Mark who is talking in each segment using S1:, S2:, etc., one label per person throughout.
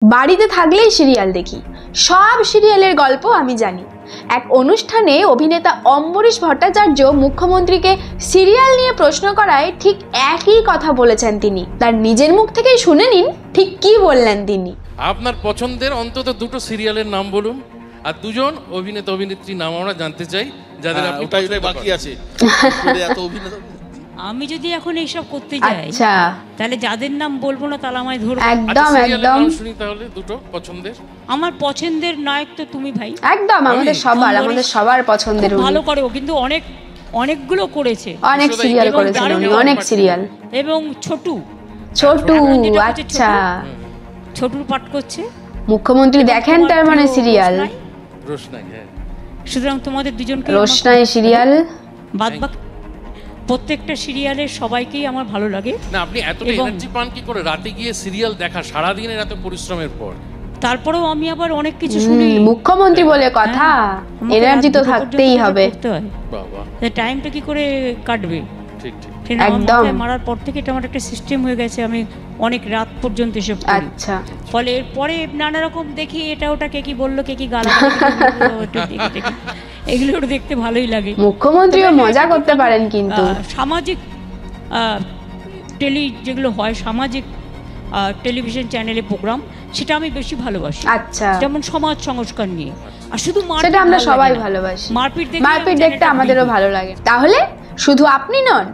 S1: বাড়িতে থাকলেই সিরিয়াল দেখি, সব সিরিয়ালের গল্প আমি জানি। এক অনুষ্ঠানে অভিনেতা অম্বরীশ ভট্টাচার্য মুখ্যমন্ত্রীকে সিরিয়াল নিয়ে প্রশ্ন করায় ঠিক একই কথা বলেছেন তিনি। তার নিজের মুখ থেকেই শুনে নিন ঠিক কি বললেন তিনি।
S2: আপনার পছন্দের অন্তত দুটো সিরিয়ালের নাম বলুন, আর দুজন অভিনেতা অভিনেত্রীর নাম আমরা জানতে চাই যাদের আপনি
S3: বাকি আছে।
S4: আমি যদি এখন এইসব করতে যাই
S1: আচ্ছা
S4: তাহলে যাদের নাম বলবো না তাহলে আমায় ধরবে।
S1: একদম একদম
S2: শুনি তাহলে দুটো পছন্দের।
S4: আমার পছন্দের নায়ক তো তুমি ভাই,
S1: একদম আমাদের সবার পছন্দের।
S4: ভালো করে, ও কিন্তু অনেকগুলো করেছে,
S1: অনেক সিরিয়াল করেছেন উনি, অনেক সিরিয়াল।
S4: এবং ছোটু
S1: আচ্ছা
S4: ছোটুর পাঠ করছে
S1: মুখ্যমন্ত্রী দেখেন তার মানে সিরিয়াল
S2: রোশনাই। হ্যাঁ,
S4: সুতরাং তোমাদের দুজনকে
S1: রোশনাই সিরিয়াল
S4: বাদ বাকি প্রত্যেকটা সিরিয়ালের সবাইকেই আমার ভালো লাগে।
S2: না, আপনি এতটা এনার্জি পান কি করে রাতে গিয়ে সিরিয়াল দেখা, সারা দিনের এত পরিশ্রমের পর?
S4: তারপরেও আমি আবার অনেক কিছু শুনি,
S1: মুখ্যমন্ত্রী বলে কথা, এনার্জি তো থাকতেই হবে।
S2: বাবা,
S4: টাইমটা কি করে কাটবে?
S2: ঠিক ঠিক
S1: একদম।
S4: মারার পর থেকে এটা আমার একটা সিস্টেম হয়ে গেছে, আমি অনেক রাত পর্যন্ত এসব করি।
S1: আচ্ছা,
S4: ফলে এরপরে নানা রকম দেখি, এটা ওটা কে কি বললো, কে কি গালা এগুলো দেখতে ভালোই লাগে।
S1: মুখ্যমন্ত্রীও মজা করতে পারেন, কিন্তু
S4: সামাজিক যেগুলো হয় সামাজিক টেলিভিশন চ্যানেলে প্রোগ্রাম, সেটা আমি বেশি ভালোবাসি।
S1: আচ্ছা,
S4: যেমন সমাজ সংস্কার নিয়ে, আর শুধু
S1: সেটা আমরা সবাই ভালোবাসি। মারপিট দেখতে আমাদেরও ভালো লাগে। তাহলে শুধু আপনি নন,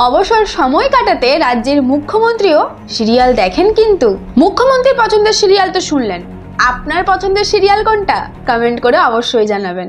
S1: অবসর সময় কাটাতে রাজ্যের মুখ্যমন্ত্রীও সিরিয়াল দেখেন। কিন্তু মুখ্যমন্ত্রীর পছন্দের সিরিয়াল তো শুনলেন, আপনার পছন্দের সিরিয়াল কোনটা? কমেন্ট করে অবশ্যই জানাবেন।